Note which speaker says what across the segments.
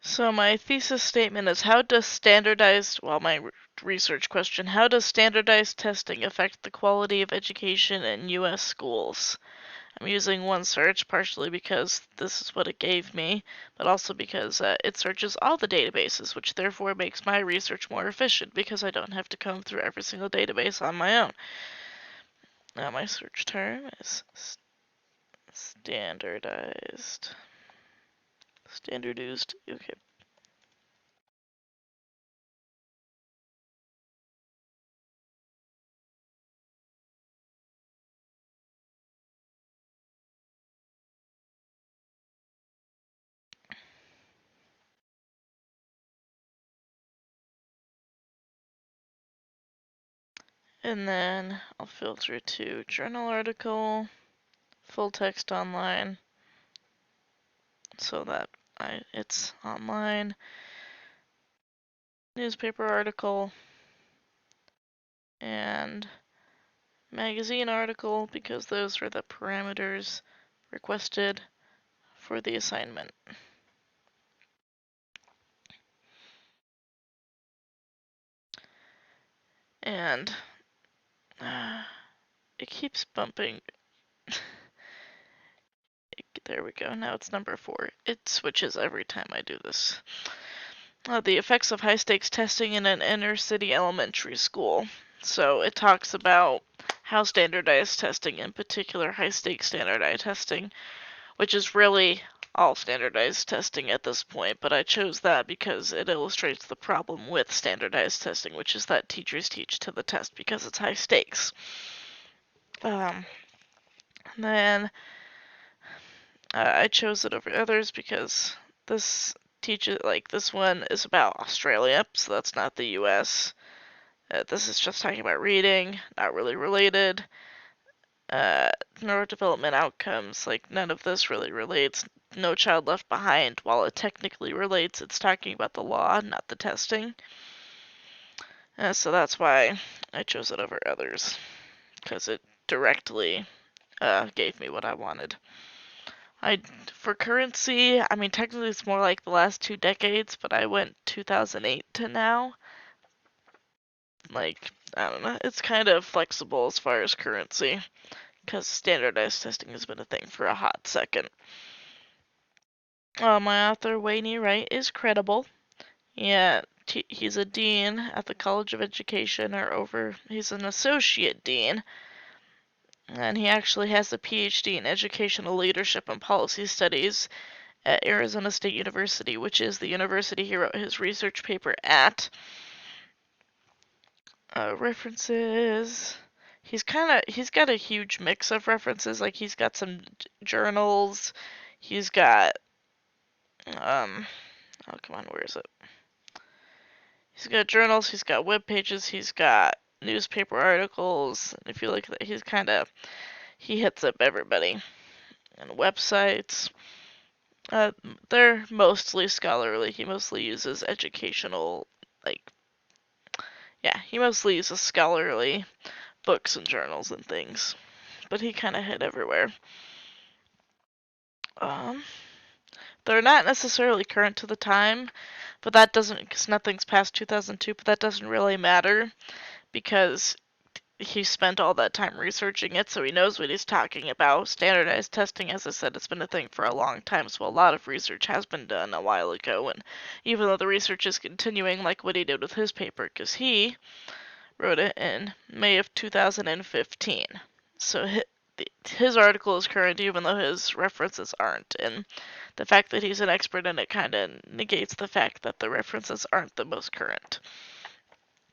Speaker 1: So my thesis statement is my research question, how does standardized testing affect the quality of education in U.S. schools? I'm using OneSearch partially because this is what it gave me, but also because it searches all the databases, which therefore makes my research more efficient because I don't have to comb through every single database on my own. Now my search term is standardized. Okay. And then I'll filter to journal article, full text online, so that it's online, newspaper article, and magazine article, because those are the parameters requested for the assignment. And it keeps bumping. There we go. Now it's number 4. It switches every time I do this. The effects of high-stakes testing in an inner-city elementary school. So it talks about how standardized testing, in particular high-stakes standardized testing, which is really all standardized testing at this point, but I chose that because it illustrates the problem with standardized testing, which is that teachers teach to the test because it's high stakes. Then I chose it over others because this this one is about Australia, so that's not the US. This is just talking about reading, not really related. Neurodevelopment outcomes, like none of this really relates. No Child Left Behind, while it technically relates, it's talking about the law, not the testing. So that's why I chose it over others, because it directly gave me what I wanted. For currency, I mean, technically it's more like the last 2 decades, but I went 2008 to now. Like, I don't know, it's kind of flexible as far as currency, because standardized testing has been a thing for a hot second. My author, Wayne Wright, is credible. Yeah, he's a dean at the College of Education, he's an associate dean, and he actually has a PhD in educational leadership and policy studies at Arizona State University, which is the university he wrote his research paper at. References. He's got a huge mix of references. Like he's got some journals. He's got oh come on, where is it? He's got journals. He's got web pages. He's got newspaper articles. And if you look at that, he hits up everybody. And websites. They're mostly scholarly. He mostly uses educational, he mostly uses scholarly books and journals and things. But he kind of hit everywhere. They're not necessarily current to the time, but that doesn't, because nothing's past 2002, but that doesn't really matter because he spent all that time researching it, so he knows what he's talking about. Standardized testing, as I said, it's been a thing for a long time, so a lot of research has been done a while ago, and even though the research is continuing, like what he did with his paper, because he wrote it in May of 2015. So his article is current even though his references aren't, and the fact that he's an expert in it kind of negates the fact that the references aren't the most current.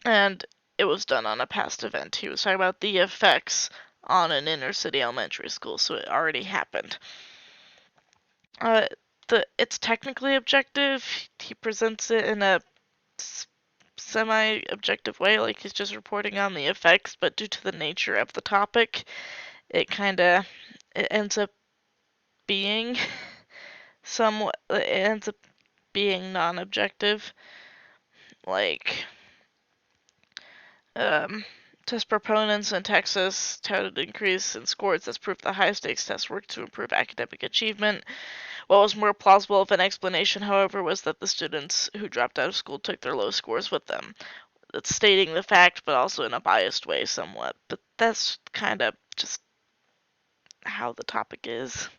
Speaker 1: And it was done on a past event. He was talking about the effects on an inner city elementary school, so it already happened. It's technically objective. He presents it in a semi-objective way, like he's just reporting on the effects, but due to the nature of the topic, it ends up being non-objective. Like, Test proponents in Texas touted increase in scores as proof that high-stakes tests work to improve academic achievement. What was more plausible of an explanation, however, was that the students who dropped out of school took their low scores with them. That's stating the fact, but also in a biased way somewhat. But that's kind of just how the topic is.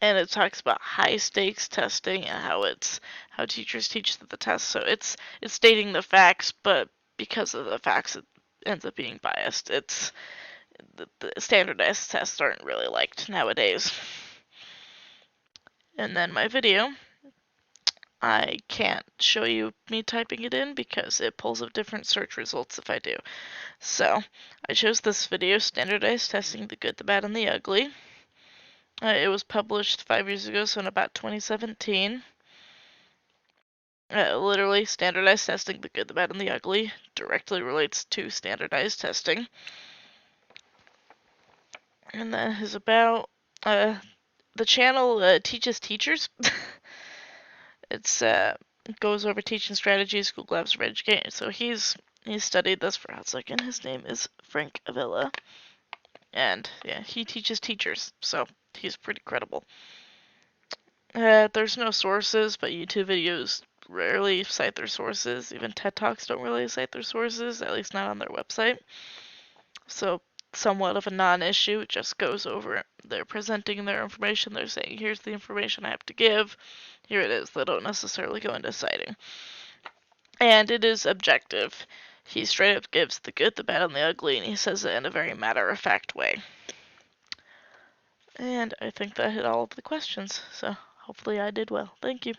Speaker 1: And it talks about high stakes testing and how teachers teach the test. So it's stating the facts, but because of the facts, it ends up being biased. It's the standardized tests aren't really liked nowadays. And then my video, I can't show you me typing it in because it pulls up different search results if I do. So I chose this video, standardized testing, the good, the bad, and the ugly. It was published 5 years ago, so in about 2017. Literally, standardized testing, the good, the bad, and the ugly, directly relates to standardized testing. And that is about the channel teaches teachers. It's goes over teaching strategies, Google Apps for Education. So he's studied this for a hot second. His name is Frank Avila, and yeah, he teaches teachers, so he's pretty credible. There's no sources, but YouTube videos rarely cite their sources. Even TED Talks don't really cite their sources, at least not on their website. So somewhat of a non-issue. It just goes over it. They're presenting their information. They're saying, here's the information I have to give. Here it is. They don't necessarily go into citing. And it is objective. He straight up gives the good, the bad, and the ugly, and he says it in a very matter-of-fact way. And I think that hit all of the questions, so hopefully I did well. Thank you.